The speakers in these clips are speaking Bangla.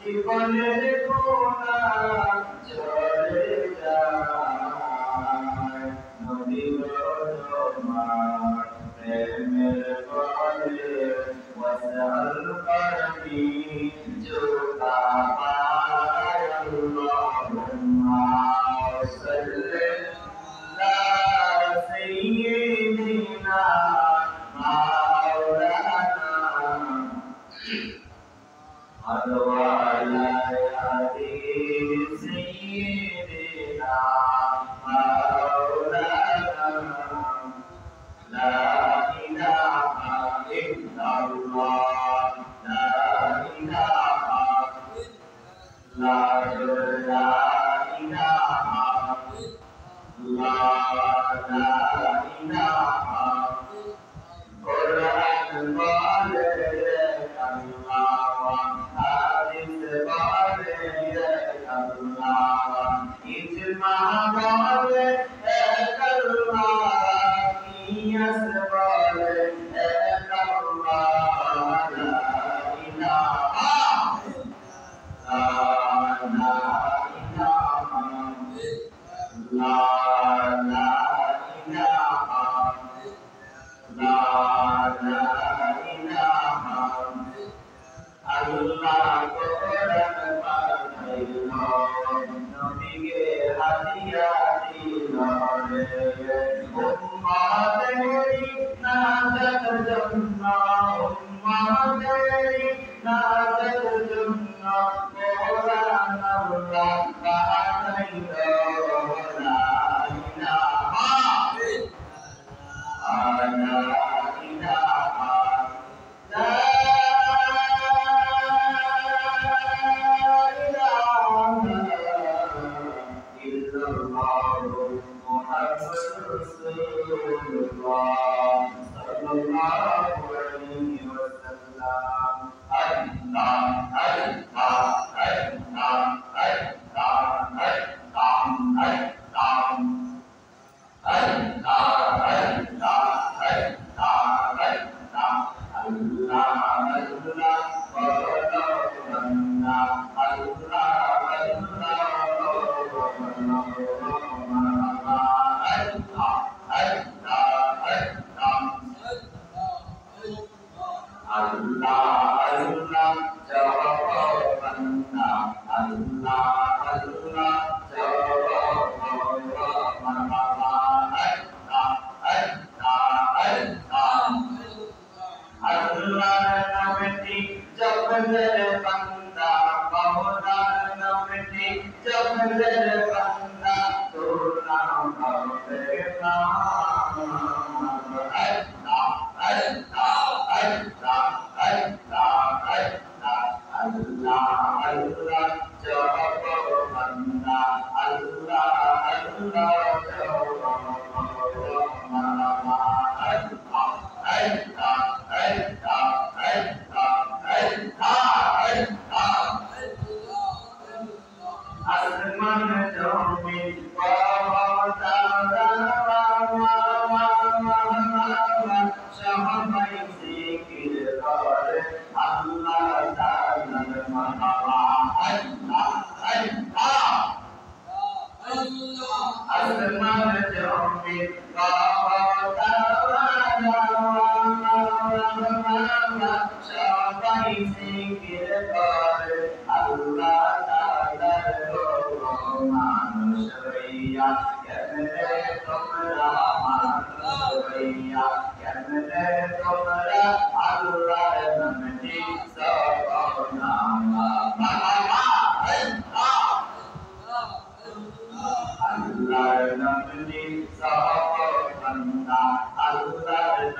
জীবনের কোনা চলে যায় নদী তোমার প্রেমের বলে ওয়াসাল করবি জোতা পায় আল্লাহুম্মা সাল্লি আলা সাইয়্যিদিনা মাওলানা وعلى آل سيدنا مولانا لا إله إلا الله لا إله لا إله لا إله قرآن بارك الله حديث بارك الله إجماع بارك الله قياس بارك الله لا إله لا إله لا إله لا إله আল্লাহ কোরআন পাঠাইলো নবীকে হাদিয়া দিল রে উম্মতেরি নাজাত জন্য উম্মতেরি নাজাত জন্য কোরআন আল্লাহ পাঠাইলো লা ইলাহা ইল্লাল্লাহ Allah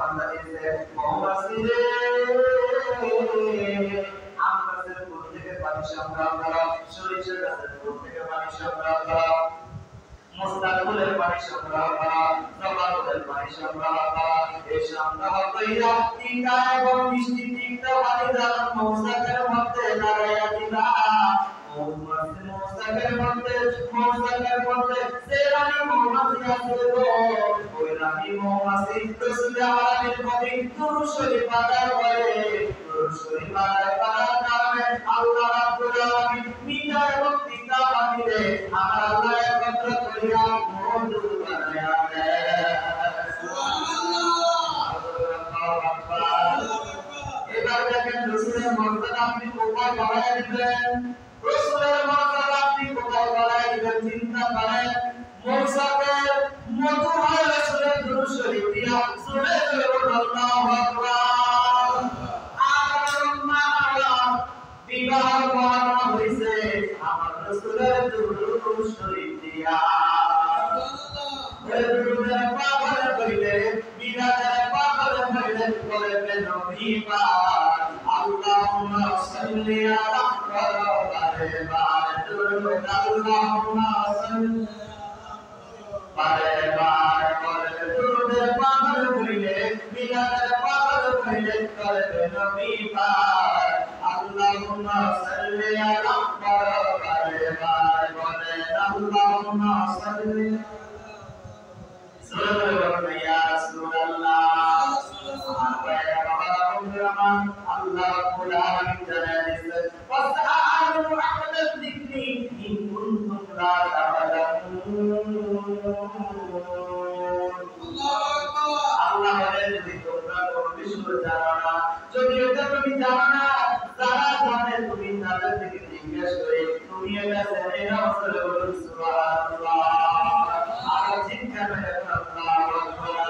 বান্দা দিয়েছে মৌমাছি রে আম গাছের ফুল থেকে পানি সংগ্রহ করো সরিষার গাছের ফুল থেকে পানি সংগ্রহ করো মুস্তাকুলের পানি সংগ্রহ করা জবাবুলের পানি সংগ্রহ করা এই সংগ্রহ কইরা তিনটা এবং মিষ্টি তিনটা পানি দাও মৌসাকের মধ্যে লাগাইয়া দিবা মৌসাকের মধ্যে সে রানী মৌমাছি আছে গো ওই রানী মৌমাছি রসুলের আলামিন কবি দুরুশরী পাতার পরে দুরুশরী পাতার কারণে আল্লাহ রাব্বুল আলামিন মিঠা এবং তিতা পানিতে আমার আল্লাহ একত্র করিয়া মধু বানায়া দেয় এবার দেখেন রসুলের মর্যাদা আপনি কোথায় বাড়াইয়া দিবেন রসুলের মর্যাদা আপনি কোথায় বাড়াইয়া দিবেন চিন্তা করেন মৌসাকের মধু হয় রসুলের দুরুশরী দিয়া সুরে আল্লাহু আকবার আর বিবাহ করা হইছে আমার রসুলের দুরুশরী দিয়া দুরুদের পাগল কইলে বিরাদের পাগল কইলে বলে নবী পাক আল্লাহুম্মা সাল্লি আলা বারে বারে দুরুদ আল্লাহুম্মা সাল্লি বারে বারে বলে দুরুদের পাগল কইলে বিরাদের পাগল কইলে বলে নবী পাক আল্লাহুম্মা সাল্লি আলা বারে বারে বলে আল্লাহুম্মা সাল্লি সুবহানাল্লাহ ইয়া রাসূলুল্লাহ আল্লাহ রাব্বুল আলামিন জানালেন ফাসআলু আহলা যিকরি ইন কুনতুম লা তা'লামুন আল্লাহ বলেন যদি তোমরা কোনো বিষয় জানো না যদি এটা তুমি জানো না যারা জানে তুমি তাদের থেকে জিজ্ঞেস করে তুমি এটা জেনে নাও সুবহানাল্লাহ আর চিন্তা করে আল্লাহু আকবার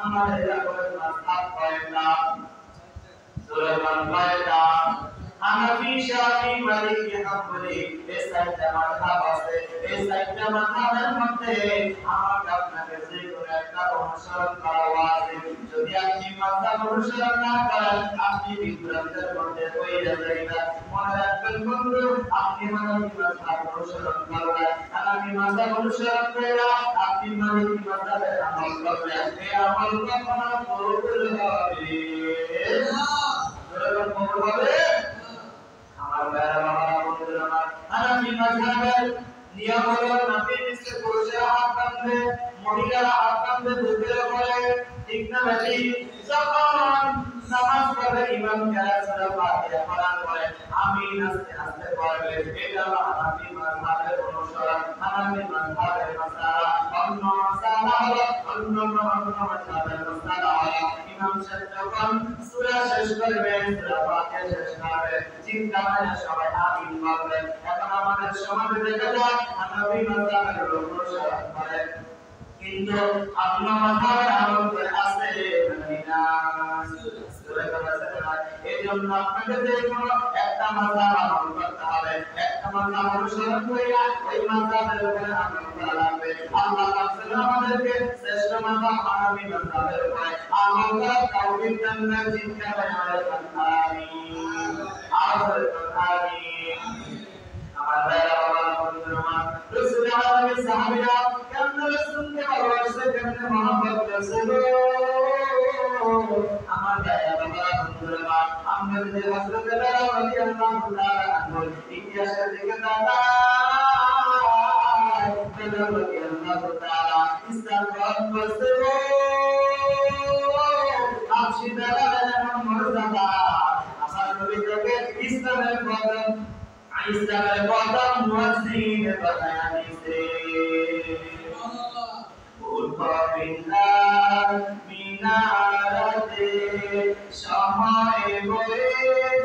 আমাদের রাখবেন মাসহাব পয়দা সুলাইমান পয়দা হানাফি শাফি মালিকি হাম্বলি এই সাইডটা মাযহাব আছে এই সাইডটা মাযহাবের মধ্যে আমার আপনাকে যে কোনো একটা অনুসরণ করা ওয়াজিব যদি আপনি মাযহাব অনুসরণ না করেন আপনি বিভ্রান্তের মধ্যে পড়ে যাবেন মনে রাখবেন বন্ধু আপনি হানাফি মাযহাব অনুসরণ করবেন হানাফি মাযহাব অনুসরণ করে আপনি মালিকি মাযহাবের আমল করবেন এই আমল কখনো কবুল হবে না কবুল হবে আমার ভাইরা বাবারা বন্ধুরা আমার হানাফি মাযহাবের নিয়ম হলো নাফি নিচে পুরুষেরা হাত বাঁধবে মহিলারা হাত বাঁধবে বুকের উপরে ঠিক না ভাই যখন নামাজ পড়ে ইমাম যারা সূরা ফাতিহা পড়ার পরে আমিন আস্তে আস্তে পড়বে এটা হানাফি মাযহাবের অনুসরণ হানাফি মাযহাবের মাসালা অন্য মাসালা হলো অন্য মাযহাবের মাসালা হলো ইমাম সাহেব যখন সূরা শেষ করবেন সূরা ফাতিহা শেষ করবে চিন্তা করে সবাই আমিন বলবেন এখন আমাদের সমাজে দেখা যায় হানাফি মাযহাবের অনুসরণ করে কিন্তু আপনার মাথায় আমল করে আছে না সূরা ফাতিহা এজন্য আপনাকে যে কোনো একটা মাযহাব আমল করতে হবে একটা মাযহাব অনুসরণ করে ওই মাযহাবের উপরে আমল করা লাগবে আল্লাহ তাআলা আমাদেরকে শ্রেষ্ঠ মাযহাব হানাফি মাযহাবের উপরে আমল করার তৌফিক দান করেন চিন্তা করে আমিন আমিন আমার ভাইরা বাবারা বন্ধুরা আমার রাসূল আলামিন সাহাবীরা কেমনে রাসূলকে ভালোবাসে কেমনে মহব্বত করছে আমার ভাইরা বাবারা বন্ধুরা আমার আমরা যদি হযরত বেলাল রাদিয়াল্লাহু তাআলা আনহুর ইতিহাসের দিকে তাকাই বেলাল রাদিয়াল্লাহু তাআলা ইসলাম গ্রহণ করছে আপনি বেলালের এমন মর্যাদা আমার নবী থেকে ইসলামের প্রথম মুয়াজ্জিন বানায়া দিয়েছে মিনারাতে সময় বয়ে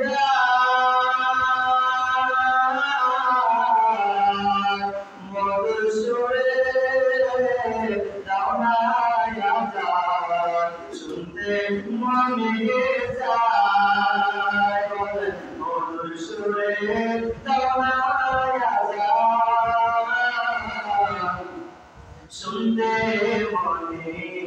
যায় মধুর সুরে দাওনায়া যায় শুনতে মনে যায় মধুর সুরে দাওনায়া যায় শুনতে মনে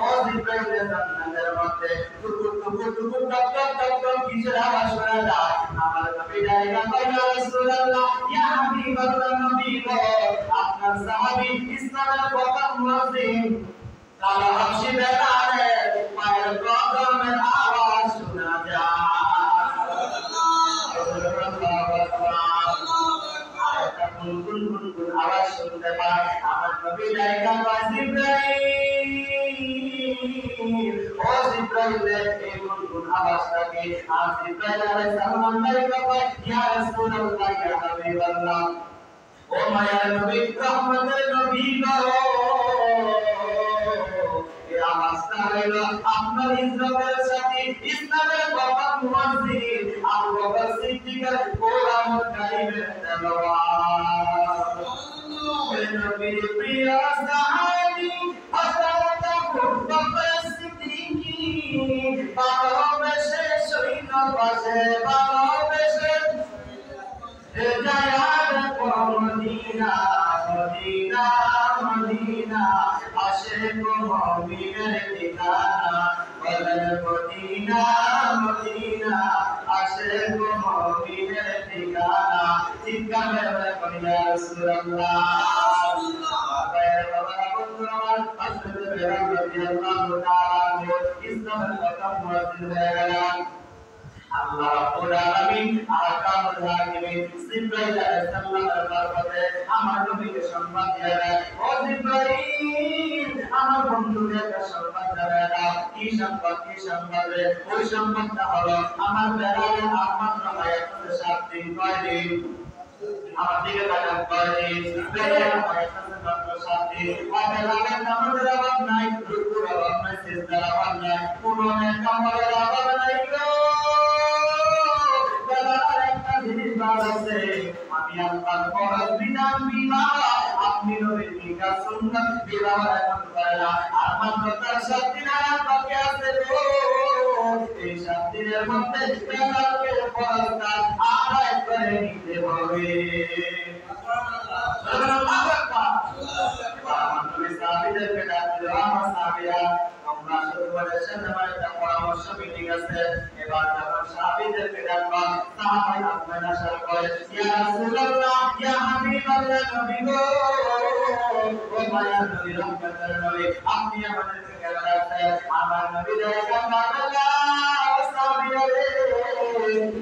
ও জিব্রাইল জান্নাতের মধ্যে টুকুর টুকুর টুকুর টক টক টক টক কিসের আওয়াজ শোনা যায় আমার নবী ডাইকা কয় ইয়া রাসূলুল্লাহ ইয়া হাবিবাল্লাহ নবী গো আপনার সাহাবী ইসলামের প্রথম মুসলিম কালা হাবশী বেলালের পায়ের কদমের আওয়াজ শোনা যায় গুনগুন আওয়াজ শুনতে পায় আমার নবী ডাইকা কয় জিব্রাইল ও জিব্রাইল এই গুনগুন আওয়াজটাকে আর জিব্রাইল আলাইহিস সালাম ডাইকা কয় ইয়া রাসূলুল্লাহ ইয়া হাবিবাল্লাহ ও মায়ার নবী রহমতের নবী গো এই আওয়াজটা হলো আপনার ইজ্জতের সাথে ইসলামের প্রথম মুয়াজ্জিন আবু বকর সিদ্দিকের কোরআন কারীমের তেলাওয়াত নবীর প্রিয় সাহাবী হযরত আবু বকর সিদ্দিক ভালোবেসে সৈন্য পাশে ভালোবেসে জায়াত মদিনা মদিনা মদিনা আশিক মুমিনের ঠিকানা বলেন মদিনা মদিনা আশিক মুমিনের ঠিকানা ঠিকানা বলেন ইয়া রাসূলুল্লাহ আল্লাহ রাব্বুল আলামিন আহকামুল হাকিমিন জিবরাইল আলাইহিস সালামের মারফতে আমার নবীকে সম্মান দিয়ে দেয় ও জিবরাইল আমার বন্ধুকে একটা সম্মান দিয়ে দাও কি সম্মান রে ওই সম্মানটা হলো আমার বেলালে আমার হায়াতের 7 দিন 9 দিন আমার দিকে তাকান কয়দিন বেলালে হায়াতের মাত্র 7 দিন বেলালে নামাজের অভাব নাই রুকুর অভাব নাই সিজদার অভাব নাই কোনো নেকামলের অভাব নাই গো আমি আল্লাহর ফরজ বিধান বিবাহ আপনি নবীর নিকাহ সুন্নাত বিবাহ এখন করেনা আর মাত্র তার 7 দিন আয়াত বাকি আছে গো এই 7 দিনের মধ্যে বেলালকে ফরজটা আদায় করে নিতে হবে সুবহানাল্লাহ আমার নবী সাহাবীদেরকে ডাকলেন আমার সাহাবীরা তোমরা শুরুবারের সাথে আমার একটা পরামর্শ মিটিং আছে এবার যখন সাহাবীদেরকে ডাকবা সাহাবাই আপনার আশা করে ইয়া রাসূলুল্লাহ ইয়া হাবিবাল্লাহ নবী গো ও মায়ার নবী রহমতের নবী আপনি আমাদেরকে কেন ডাকছেন আমার নবী ডাকা বাংলা সাহাবীরা রে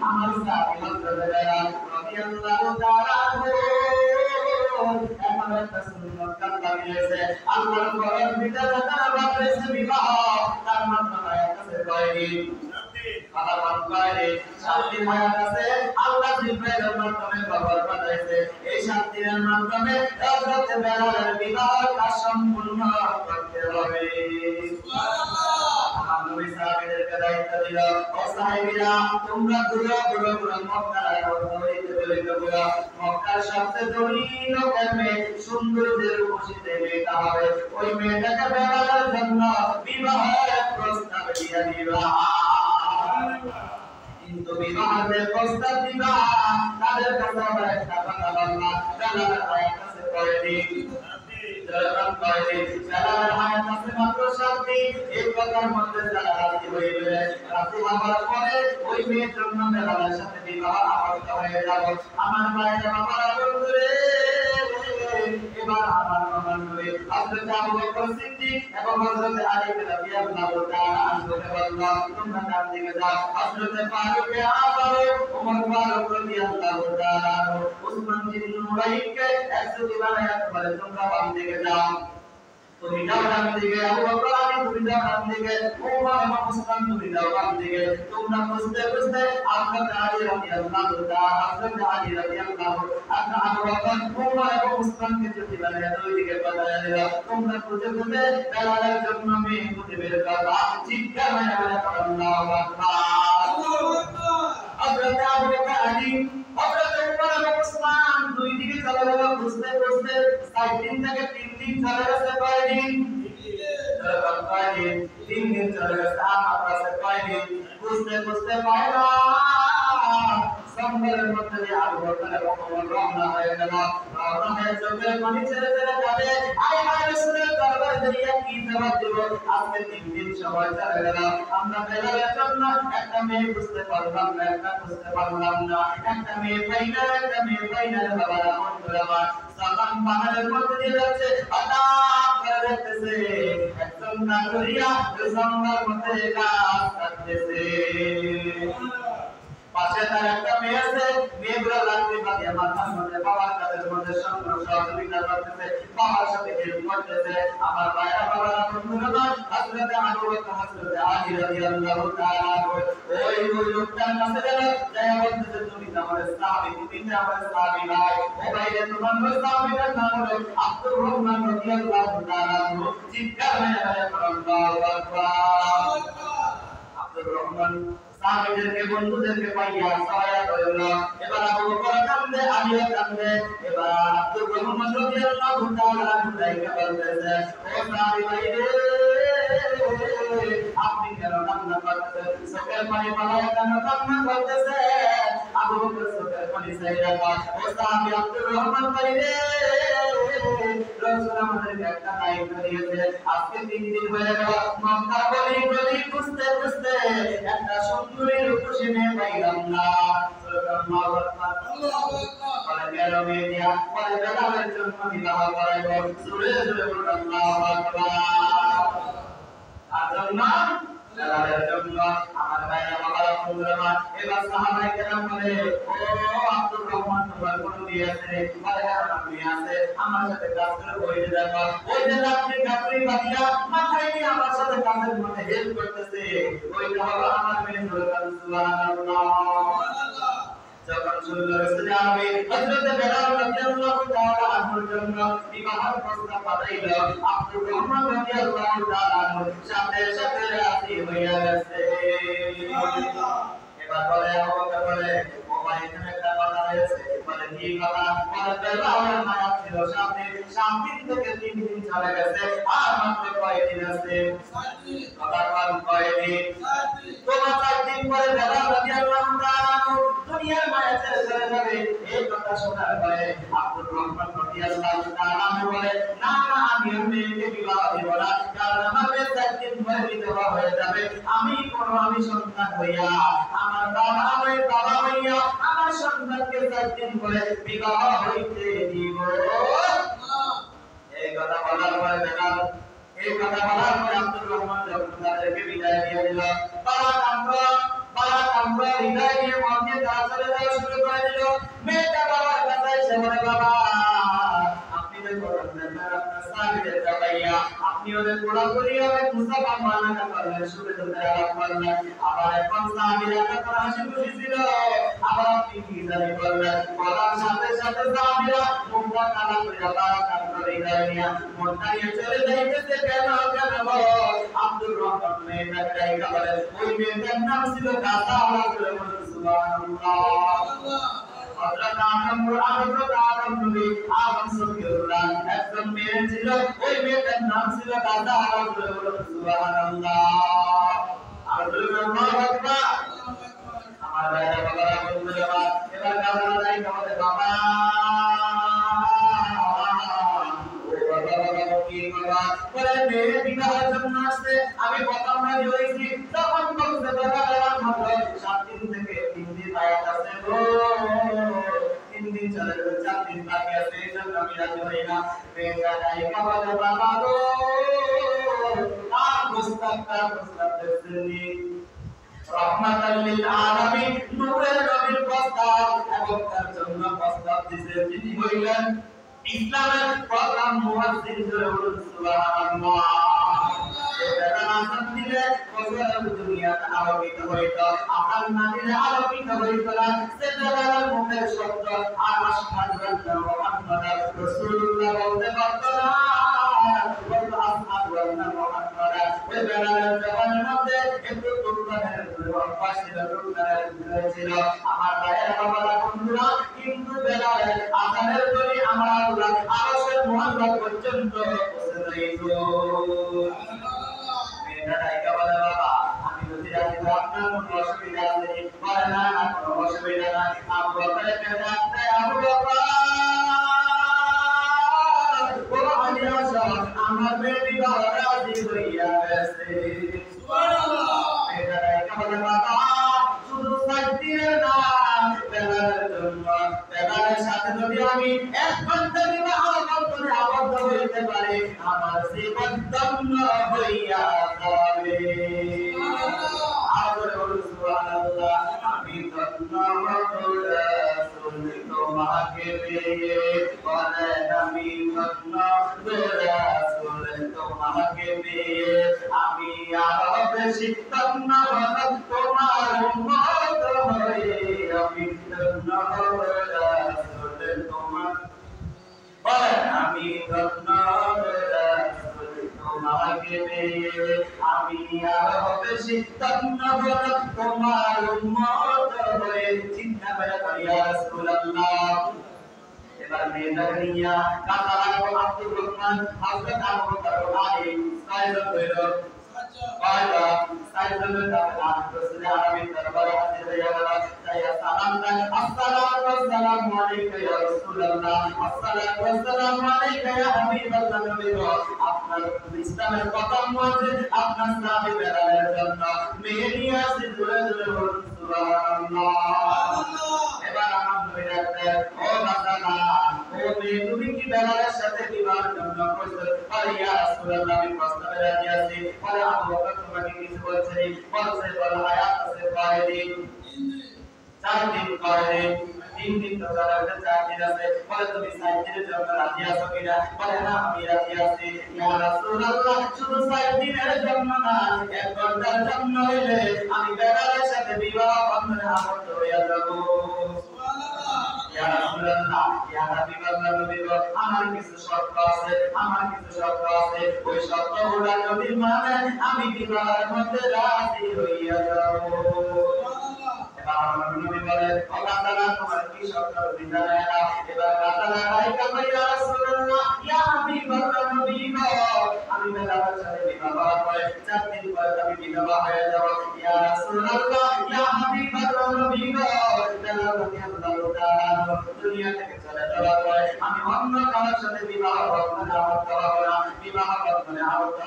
আমার সাহাবী হযরত রাদিয়াল্লাহু তাআলা এখন একটা সুন্নাত কাজা মিলেছে আল্লাহর ফরজ বিধান তারা বাপরেছে বিবাহ তার মাধ্যমে আয়াতে কয়দিন আল্লাহ বান্দে শান্তি মায়া আছে আল্লাহ জিবরাইলের মাধ্যমে খবর পাঠাইছে এই শান্তির মাধ্যমে হযরত বেলালের বিবাহ কাজ সম্পূর্ণ করতে হবে সুবহানাল্লাহ আমার নবী সাহাবীদেরকে দায়িত্ব দিল ও সাহাবীরা তোমরা ঘুরো মক্কার হইতে বলিতে ঘুরো মক্কার সবচেয়ে দলিল কেমনে সুন্দরদের উপস্থিতি মেয়েটা হবে ওই মেয়েটাকে বেলালের জন্য বিবাহের প্রস্তাব দিয়ে দিবা কিন্তু বিবাহের প্রস্তাব দিবা তাদের কাছে আবার একটা কথা বলবা বেলালের ভাইয়ের কাছে কয়দিন বেলালের ভাইয়ের কাছে মাত্র 7 দিন এই কথার মধ্যে যারা রাজি হইবে রাজি হওয়ার পরে ওই মেয়ের জন্য বেলালের সাথে বিবাহ আবদ্ধ হয়ে যাব আমার ভাইয়ের বাবার বন্ধুরে এবার আমার নবী হযরত আবু বকর সিদ্দিক এবং হযরত আলী রাদিয়াল্লাহু তাআলা আনহুকে বলল তোমরা ডান দিকে যাও হযরত ফারুক আযম ওমর ফারুক রাদিয়াল্লাহু তাআলা উসমান বিন নুরাইনকে 100 বানায়া বলে তোমরা বাম দিকে যাও তুমি যাও ডান দিকে আবু বকর আলী তুমি যাও ডান দিকে ওমর এবং উসমান তুমি যাও বাম দিকে তোমরা বুঝতে বুঝতে হযরত আলী রাদিয়াল্লাহু তাআলা হযরত আলী রাদিয়াল্লাহু তাআলা আবু বকর ওমর এবং উসমানকে যদি বানায়া দুই দিকে বানায়া দিল তোমরা বুঝে বুঝে বেলালের জন্য মেয়ে খুঁজে বের করবা চিৎকার করে আল্লাহু আকবার আল্লাহু আকবার হযরত আবু বকর আলী হযরত ওমর এবং উসমান দুই দিকে চলে গেল বুঝতে বুঝতে 7 দিন থেকে 3 দিন চলে গেছে কয়দিন 3 দিন চলে গেছে আমার কাছে কয়দিন বুঝতে বুঝতে পাইলাম জঙ্গলের মধ্যে দিয়ে আবু বকরের রওনা হয়ে গেল। রওনা হয়ে চোখের পানি ছেড়ে ছেড়ে যাবে। আয় হায় রাসূলের দরবারে দাঁড়িয়ে কি জবাব দেব? আজকে 3 দিন সময় চলে গেল। আমরা বেলালের জন্য একটা মেয়ে বুঝতে পারলাম না, বুঝতে পারলাম না। একটা মেয়ে পাইনা রে বাবারা, বন্ধুরা আমার। যখন পাহাড়ের মধ্যে দিয়ে যাচ্ছে, হঠাৎ করে দেখতেছে একজন নাগরিয়া জঙ্গলের মধ্যে গাছ কাটতেছে। পাশে তার একটা মেয়ে আছে, মেয়েগুলো লাঠি বাঁধিয়ে মাথার মধ্যে বাবার কাঁধের মধ্যে সহযোগিতা করতেছে, বাবার সাথে হেল্প করতেছে। আমার ভাইরা বাবারা, বন্ধুরা, হযরতে আবু বকর হযরতে আলী রাদিয়াল্লাহু তাআলা ওই লোকটার কাছে গেল, যাই বলতেছে, তুমি তো আমার সাহাবী, তুমি তো আমার সাহাবী ভাই। ও ভাই রে, তোমার সাহাবীর নাম হলো আব্দুর রহমান রাদিয়াল্লাহু তাআলা। চিৎকার মেরে আল্লাহু আকবার। আব্দুর রহমান সাহাবীদেরকে, বন্ধুদেরকে পাইয়া সহায়তা করল। এবার আবু বকর কান্দে, আলীও কান্দে। এবার আব্দুর রহমান রাদিয়াল্লাহু তাআলা বুঝাইতে বলতেছে, ও সাহাবী ভাই রে, আপনি কেন কান্না করতেছেন? চোখের পানি পালায় কেন কান্না করতেছেন? আবু বকর চোখের পানি ছাইড়া কয়, ও সাহাবী আব্দুর রহমান ভাই রে, রাসূল আমাদেরকে একটা দায়িত্ব দিয়েছে। আজকে 3 দিন হয়ে গেল, মক্কা গলি গলি খুঁজতে খুঁজতে একটা সুন্দরী রূপসী মেয়ে পাইলাম না। আল্লাহু আকবার, আল্লাহু আকবার। পরে গেল মেয়ে দিয়া, পরে বেলালের জন্য বিবাহ করাইল। জোরে জোরে বলুন আল্লাহু আকবার। আর জন্য বেলালের জন্য আমার ভাইরা বাবারা, বন্ধুরা, এবার সাহাবায়ে কেরাম বলে, ও আব্দুর রহমান, তোমার কোনো বিয়ে আছে? বলে, আমার বিয়ে আছে, আমার সাথে কাজ করে বইতে দেখো। ওই যে রাত্রি বাদিয়া মাথায় নিয়ে আমার সাথে কাজের মধ্যে হেল্প করতেছে, ওইটা হলো আমার মেয়ে। সুবহানাল্লাহ। যখন শুনল রাসূল আরবি হযরত বেলাল রাদিয়াল্লাহু তাআলা আনহুর জন্য বিবাহের প্রস্তাব পাঠাইল, আব্দুর রহমান রাদিয়াল্লাহু তাআলা আনহু সাথে সাথে রাজি হইয়া গেছে। এবার বলে, আমাকে বলে, ও ভাই, এখানে একটা কথা রয়েছে। বলে, কি কথা? বলে, বেলালের মায়া ছিল 7 দিন, 7 দিন থেকে 3 দিন চলে গেছে, আর মাত্র কয়দিন আছে? 7 দিন। কথা বল, কয়দিন? 7 দিন। তোমার 7 দিন পরে বেলাল রাদিয়াল্লাহু তাআলা আনহু দুনিয়ার মায়া ছেড়ে চলে যাবে। এই কথা শোনার পরে আব্দুর রহমান রাদিয়াল্লাহু তাআলা আনহু বলে, না না, আমি মেয়েকে বিবাহ দেব না, কারণ আমার মেয়ে 7 দিন পরে বিধবা হয়ে যাবে। আমি সন্তান হইয়া, আমার বাবা হইয়া আমার সন্তানকে 7 দিন পরে বিবাহ হইতে দিব না। এই কথা বলার পরে বেলাল, এই কথা বলার পরে আব্দুর রহমান যখন তাদেরকে বিদায় দিয়ে দিল, আমরা হৃদয় নিয়ে মনে তারা চলে যাওয়া শুরু করে দিল। মেয়েটা বাবার কাছে এসে বলে, বাবা, আপনি যে করলেন আপনার সাহাবীদের পাইয়া, আপনি ওদের গোড়া করিয়া অনেক মুসাফা মানানা করলেন, শুনে তোদের আলাপ করলেন। আবার এখন সাহাবীরা তখন হাসি খুশি ছিল, আবার আপনি কি জানি করলেন? বলার সাথে সাথে সাহাবীরা মুখটা কালা করিয়া তারা কান্না হৃদয় নিয়ে মনটা নিয়ে চলে যাইতেছে। কেন বলো? আব্দুর রহমান মেয়েটাকে ডাইকা বলে, ওই মেয়েটার নাম ছিল গাছা। সুবহানাল্লাহ। হযরত আদম নবী, আদম সফিউল্লাহ একজন মেয়ে ছিল, ওই মেয়েটার নাম ছিল গাছা। সুবহানাল্লাহ। আল্লাহু আকবার। আমার ভাইরা বাবারা, বন্ধুরা, এবার গাছা ডাইকা বলে, বাবা, আমি প্রথম রাজি হয়েছি, তখন বলতে মাত্র 7 দিন থেকে 3 দিন আয়াত আছে গো, 3 দিন চলে গেল, 4 দিন বাকি আছে, এই জন্য আমি রাজি হই না। বাবা গো, তার প্রস্তাব দেখছেন, রহমাতাল লিল আলামিন, নূরের নবীর প্রস্তাব, এবং তার জন্য প্রস্তাব দিয়েছেন যিনি হইলেন ইসলামের প্রথম মুয়াজ্জিন। সুবহানাল্লাহ। দিলে দুনিয়াতে আলোকিত হইত, আকাল না দিলে আলোকিত হইত না। সেটার মুখের শব্দ আর আশহাদু আন্না মুহাম্মাদার রাসূলুল্লাহ বলতে পারত না, বলতো আশহাদু আন্না মুহাম্মাদার। ওই বেলালের জবানের মধ্যে একটু তুলনার অভ্যাস ছিল। আমার ভাইয়ের বাবারা, বন্ধুরা, কিন্তু বেলালের আযানের ধ্বনি আমার আল্লাহ আরশের মহল্লা পর্যন্ত পৌঁছে যাইত। বাবা, আমি যদি রাজি, আপনার কোনো অসুবিধা আছে? বলে, না না, কোনো অসুবিধা নাই, গেছে সুবহানাল্লাহ বেলাল বলে বাবা শুধু 7 দিনের না বেলালের জন্য বেলালের সাথে যদি আমি 1 ঘন্টা বিবাহ বন্ধনে আবদ্ধ হইতে পারি আমার জীবন ধন্য হইয়া যাবে সুবহানাল্লাহ আমি ধন্য হব রাসূল তোমাকে পেয়ে বলেন আমি ধন্য রাসূল তোমাকে পেয়ে আমি আরো বেশি ধন্য হব তোমার উম্মত হয়ে আমি ধন্য হব রাসূল তোমার বলেন আমি ধন্য রাসূল তোমাকে পেয়ে আমি আরো বেশি ধন্য হব তোমার উম্মত হয়ে চিন্তা করে ইয়া রাসূলুল্লাহ এবার মেয়েটাকে নিয়ে কাতারা আব্দুর রহমান হযরত আবু বকর আলী সাইয়েদ হইল পায়দা সাইয়েদ দাওলা রাসূল আরবি দরবারে হাজির হয়ে গেল তাই সালাম দেন আসসালামু আলাইকা ইয়া রাসূলুল্লাহ আসসালামু আলাইকা ইয়া হাবিবাল্লাহ নবী গো আপনার ইসলামের প্রথম মসজিদ আপনার সাহাবী বেলালের জন্য মেয়ে নিয়ে আসি দূরে দূরে বলুন সুবহানাল্লাহ এবার আমার নবী রাখতে ও বাসানা ও মেয়ে তুমি কি বেলালের সাথে বিবাহের জন্য প্রস্তুত আরে ইয়া রাসূলুল্লাহ আমি প্রস্তাবে রাজি আছি পরে আবু বকর তোমাকে কিছু বলছে বলছে বল হায়াত আছে কয়দিন 4 দিন কয়দিন 3 দিন তো যাবে 4 দিন আছে বলে তুমি 7 দিনের জন্য রাজি আছো কিনা বলে না আমি রাজি আছি ইয়া রাসূলুল্লাহ শুধু 7 দিনের জন্য না 1 ঘন্টার জন্য হইলে আমি বেলালের সাথে বিবাহ বন্ধনে আবদ্ধ হয়ে যাব সুবহানাল্লাহ ইয়া রাসূলুল্লাহ ইয়া হাবিবাল্লাহ নবী গো আমার কিছু শর্ত আছে ওই শর্তগুলো যদি মানে আমি বিবাহের মধ্যে রাজি হইয়া যাব সুবহানাল্লাহ এবার আমার নবী বলে আল্লাহ তাআলা তোমার কি শর্ত বিধানে না এবার রাতালা রাইকা ইয়া রাসূলুল্লাহ ইয়া হাবিবাল্লাহ নবী গো আমি বেলালের সাথে বিবাহ করে 4 দিন পরে আমি বিধবা হয়ে যাব ইয়া রাসূলুল্লাহ ইয়া হাবিবাল্লাহ নবী গো বেলাল রাদিয়াল্লাহু তাআলা দুনিয়া থেকে চলে যাওয়ার পরে আমি অন্য কারোর সাথে বিবাহ বন্ধনে আবদ্ধ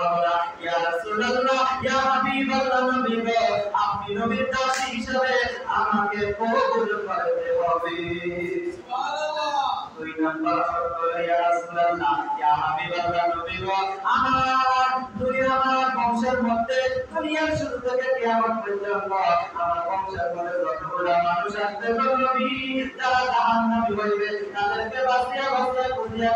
হব না ইয়া রাসূলুল্লাহ ইয়া হাবিবাল্লাহ নবী গো আপনি নবীর দাসী হিসেবে আমাকে কবুল করতে হবে সুবহানাল্লাহ 2 নম্বর শর্ত ইয়া রাসূলুল্লাহ ইয়া হাবিবাল্লাহ নবী গো আমার দুনিয়ার বংশের মধ্যে দুনিয়ার শুরু থেকে কিয়ামত পর্যন্ত আমার বংশের মধ্যে যতগুলো মানুষ আসবে নবী যারা জাহান্নামী হইবে তাদেরকে বাঁচিয়ে খুঁজিয়া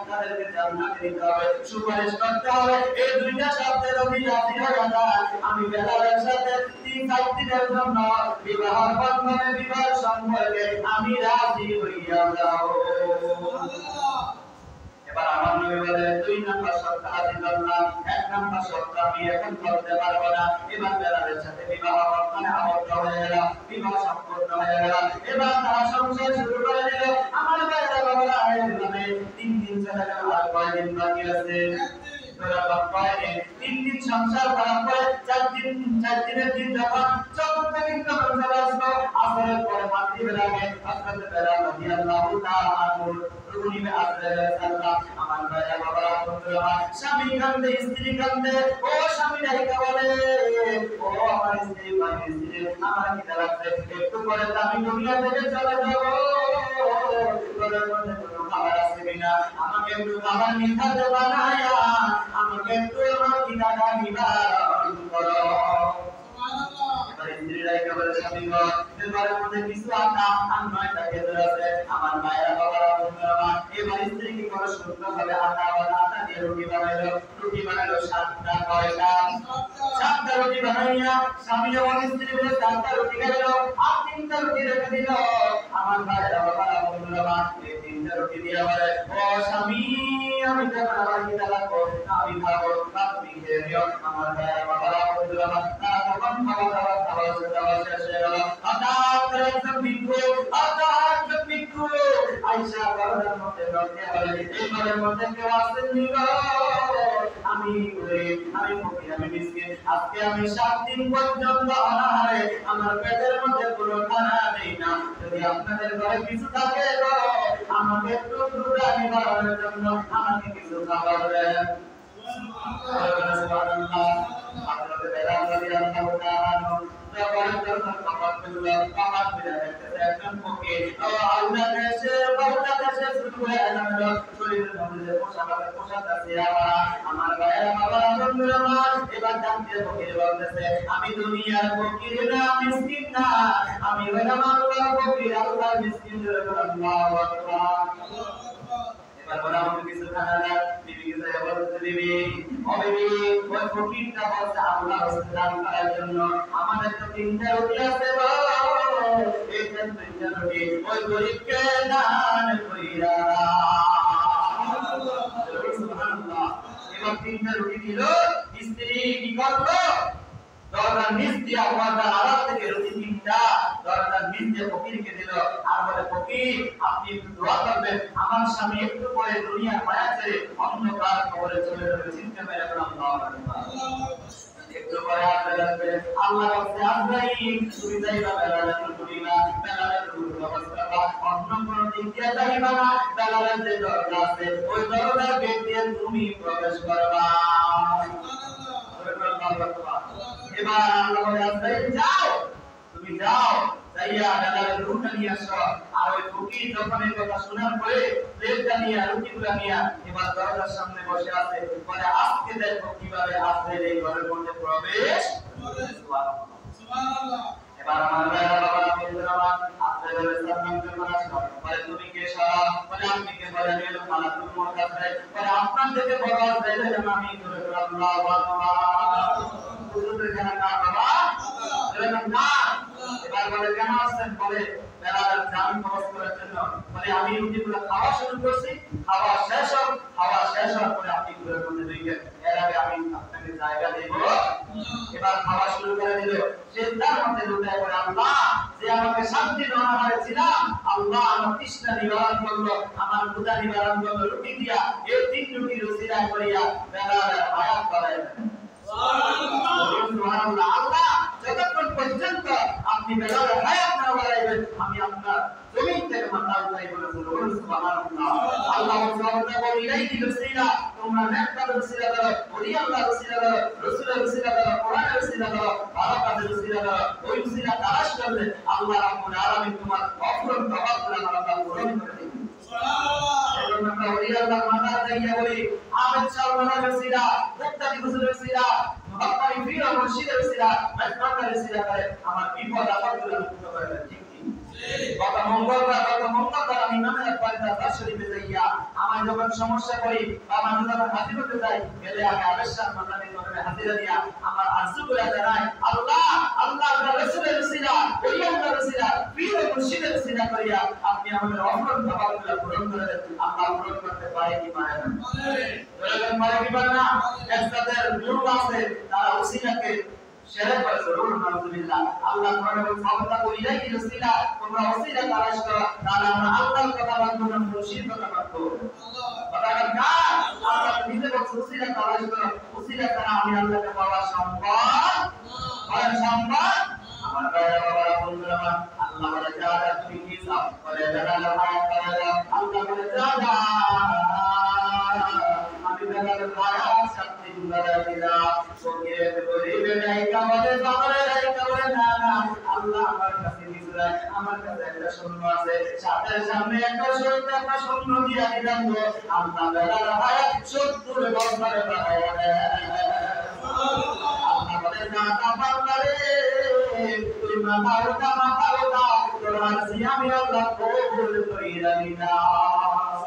তাদেরকে জান্নাতে নিতে হবে সুপারিশ করতে হবে এই দুইটা শব্দের নবী রাজি হয়ে যায় আমি বেলালের সাথে 3-4 দিনের জন্য বিবাহ বন্ধনে বিবাহ সম্পর্কে আমি রাজি হইয়া যাব এবার আমার নবী বলে 2 নম্বর শর্ত হাজির করলাম 1 নম্বর শর্ত আমি এখন করতে পারবো না এবার বেলালের সাথে বিবাহ বন্ধনে আবদ্ধ হয়ে গেল বিবাহ সম্পূর্ণ হয়ে গেল এবার তারা সংসার শুরু করে দিল আমার বাইরে বাবারা এইভাবে 3 দিন চলে গেল আর কয়দিন বাকি আছে তিন দিন সংসার করার পরে 4 দিনের দিন যখন চতুর্থ দিন যখন চলে আসলো আসরের পরে মাগরিবের আগে হযরত বেলাল রাদিয়াল্লাহু তাআলা রুকুনিবে আসরের সালাম আমার ভাইরা বাবারা বন্ধুরা স্বামী কান্দে স্ত্রী কান্দে ও স্বামী ডাইকা বলে ও আমার স্ত্রী আমার কি লাগছে একটু পরে আমি দুনিয়া থেকে চলে যাব ঘরের মধ্যে কোনো খাবার আছে কিনা আমাকে একটু খাবার নিতে বানায়া আমাকে একটু আমার কিনারা নিবারণ করো সুবহানাল্লাহ এবার স্ত্রীরা একেবারে স্বামী গো ঘরের মধ্যে কিছু আটা আর 9টা খেজুর আছে আমার মায়েরা বাবারা বন্ধুরা এবার স্ত্রী কি করে সুন্দরভাবে আটা দিয়ে রুটি বানাইলো 7টা কয়টা 7টা রুটি বানাইয়া স্বামী যখন স্ত্রী বলে 7টা রুটি খেলো আর 3টা রুটি রেখে দিল আমার মায়েরা বাবারা বন্ধুরা এই 3টা রুটি দিয়ে বলে ও স্বামী আমি যখন আবার কি লাগবো আমি খাবো তুমি খেয়ে নিও আমার মায়েরা বাবারা বন্ধুরা তারা তখন খাওয়া শেষ হয়ে গেল হঠাৎ একজন ভিক্ষু আয়েশা ঘরের মধ্যে ঢুকে বলে এই ঘরের মধ্যে কেউ আসেননি গো আমি ফকির আমি মিসকিন আজকে আমি 7 দিন পর্যন্ত অনাহারে আমার পেটের মধ্যে কোনো খানা নেই না যদি আপনাদের ঘরে কিছু থাকে গো আমাকে একটু ক্ষুধা নিবারণের জন্য আমাকে কিছু খাবার দেন সুবহানাল্লাহ তার কপাল খুললো, কপাল খুলে দেখতেছে একজন ফকির। আল্লাহ দেশে বাংলাদেশে শুরু হয়ে গেল শরীরের মধ্যে পোশাক আছে। আমার ভাইয়ের বাবা বন্ধুরা এবার জানতে ফকির বলতেছে আমি দুনিয়ার ফকির না, মিসকিন না, আমি হলাম আল্লাহর ফকির, আল্লাহর মিসকিন। আল্লাহু আকবার। এবার বলা আমাকে কিছু খানা না, বিবিকে যায় বলতে বিবি, ও বিবি ওই ফকিরটা বলছে আল্লাহর রাস্তায় দান করার জন্য আমাদের তো 3টা রুটি আছে গো, এই 3টা রুটি ওই গরিবকে দান কইরা। সুবহানাল্লাহ। এবার 3টা রুটি দিল, স্ত্রী কি করলো? দরজার নিচ দিয়া পর্দার আড়াল থেকে রুটি 3টা দরজার নিচ দিয়ে ফকিরকে দিল, আর বলে ফকির আপনি একটু দোয়া করবেন আমার স্বামী একটু পরে দুনিয়ার মায়া ছেড়ে অন্ধকার কবরে চলে যাবে, চিন্তা করে আল্লাহু আকবার। একটু পরে আল্লাহ বলছে আজরাইল তুমি যাইবা বেলালের দুনিয়া, বেলালের অবস্থা অন্য কোন দিক দিয়ে যাইবা না, বেলালের যে দরজা আছে ওই দরজার গেট দিয়ে তুমি প্রবেশ করবা। এবার আল্লাহ বলে আজরাইল যাও, তুমি যাও, যাইয়া বেলালের রুহটা নিয়ে আসো। আর ওই ফকির যখন এই কথা শোনার পরে প্লেটটা নিয়ে রুটিগুলা নিয়ে এবার দরজার সামনে বসে আছে, বলে আজকে দেখো কিভাবে আজরাইল এই ঘরের মধ্যে প্রবেশ করে। সুবহানাল্লাহ। এবার আমার ভাইরা বাবা বন্ধুরা আজরাইলের সামনে যখন আসলো বলে তুমি কে সারা, বলে আপনি কে? বলে আমি হলাম মালাকুল মউত আজরাইল। বলে আপনার থেকে বড় আজরাইল আমি। আল্লাহু আকবার। হুজুরের জানা না বাবা, বলেন না। এবার বলে কেন আসছেন? বলে বেলালের জান কবজ করার জন্য। বলে আমি রুটিগুলো খাওয়া শুরু করছি, খাওয়া শেষ হওয়ার পরে আপনি ঘরের মধ্যে ঢুকে এর আগে আমি আপনাকে জায়গা দেব। এবার খাওয়া শুরু করে দিল, সে তার মধ্যে লুটায় পড়ে আল্লাহ যে আমাকে 7 দিন অনাহারে ছিলাম, আল্লাহ আমার তৃষ্ণা নিবারণ করলো, আমার ক্ষুধা নিবারণ করলো রুটি দিয়া, এই 3 রুটির উসিলা করিয়া বেলালের হায়াত বাড়ায় দেন। সুবহানাল্লাহ। আল্লাহ যতক্ষণ পর্যন্ত আপনি বেলালের হায়াত না বাড়াইবেন আমি আপনার জমিন থেকে মাথা উঠাইব না। সুবহানাল্লাহ। আল্লাহ সুবহানাহু ওয়া ইলাইহি ওয়াসিলা, তোমরা নেককার ওসিলা করো, ওলি আল্লাহর ওসিলা করো, রাসূলের ওসিলা করো, কোরআনের ওসিলা করো, ভালো কাজের ওসিলা করো। ওই ওসিলা তালাশ করলে আল্লাহ রাব্বুল আলামিন তোমার অপূরণ তওয়াক্কুল আল্লাহ পূরণ করে দিবেন। সুবহানাল্লাহ। আমরা ওলি আল্লাহর মাথা যাইয়া বলি আহমদ শাহওয়ালার ওসিলা, মুক্তাদি হুজুরের ওসিলা, মুহাম্মদ ফির মুর্শিদের ওসিলা, মাসকাতের ওসিলা করে আমার বিপদ আপদগুলো মুক্ত করে দেন। ঠিক ঠিক। গত মঙ্গলবার আমি নামের পয়দা তার শরীফে যাইয়া আমার যখন সমস্যা করি বা মানুষ যখন হাজির হতে যাই গেলে আমি আবেশার মাথায় করে হাজিরা দিয়া আমার আরজুগুলো জানাই আল্লাহ আল্লাহ রাসূলের ওসিলা, ওলি আল্লাহর ওসিলা, পীর ও মুর্শিদের ওসিলা করিয়া আপনি আমাদের অপূরণ তওয়াক্কুল পূরণ করে দেন। আল্লাহ পূরণ করতে পারে কি পারে না? পারে কি পারে না? একসাথে লোক আছে তারা ওসিলাকে শেয়ার করে সুবহানাল্লাহ। আল্লাহ কোরআনে বলেন ফাওয়াতা ইলাইহি রাসূলা, তোমরা ওসিলা তালাশ করো, তাহলে আমরা আল্লাহর কথা মানব না, মুর্শিদ কথা মানব। কথা না আল্লাহ নিজে বলছে ওসিলা তালাশ করো, ওসিলা ছাড়া আমি আল্লাহকে পাওয়া সম্ভব হয় সম্ভব। আমার ভাইরা বাবা বন্ধুরা আল্লাহ বলে যা যা তুমি কি চাও বলে বেলালের হায়াত করে দাও। আল্লাহ বলে যা যা আমি বেলালের হায়াত শক্তি বাড়াই দিলাম। ফকিরের গরিবের রাইকা বলে বাবারে রাইকা বলে না না আল্লাহ আমার কাছে কিছু নাই, আমার কাছে একটা শূন্য আছে, সাথে সামনে একটা শূন্য দিয়া দিলাম গো। আল্লাহ বেলালের হায়াত 70 বছরে বাড়াইয়া দেন। আল্লাহ বলে না না বান্দারে তুই মাথা উঠা তোমার সিয়ামি আল্লাহ কবুল কইরা দিলাম।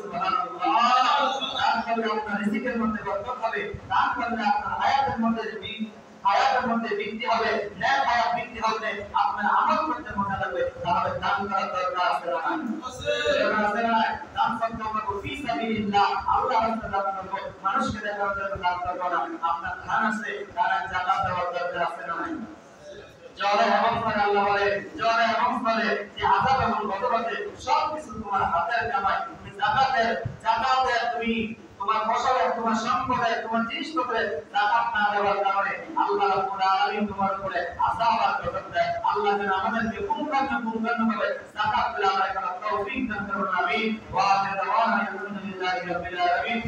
সুবহানাল্লাহ। দান করলে আপনার রিজিকের মধ্যে বরকত হবে, দান করলে আপনার হায়াতের মধ্যে বৃদ্ধি হবে, নেক হায়াত বৃদ্ধি হবে, আপনার আমল করতে মজা লাগবে। তাহলে দান করার দরকার আছে না? আছে না? দান করতে হবে ফি সাবিলিল্লাহ, আল্লাহর রাস্তায় দান করব, মানুষকে দেখানোর জন্য দান করব না। আপনার দান আছে, দানের যাকাত দেওয়ার দরকার আছে না? জলে এবং আল্লাহ বলে জলে এবং বলে যে আযাব এবং গজবতে সবকিছু তোমার হাতের কামাই। তুমি যাকাতে তুমি তোমার ফসলে, তোমার সম্পদে, তোমার জিনিসপত্রে যাকাত না দেওয়ার কারণে আল্লাহ রাব্বুল আলামিন তোমার উপরে আযাব আর গজব দেয়। আল্লাহ যেন আমাদেরকে পুঙ্খানুপুঙ্খভাবে যাকাত আদায় করার তৌফিক দান করুন। আমিন। ওয়া আখিরু দাওয়ানা আলহামদুলিল্লাহি রাব্বিল আলামিন।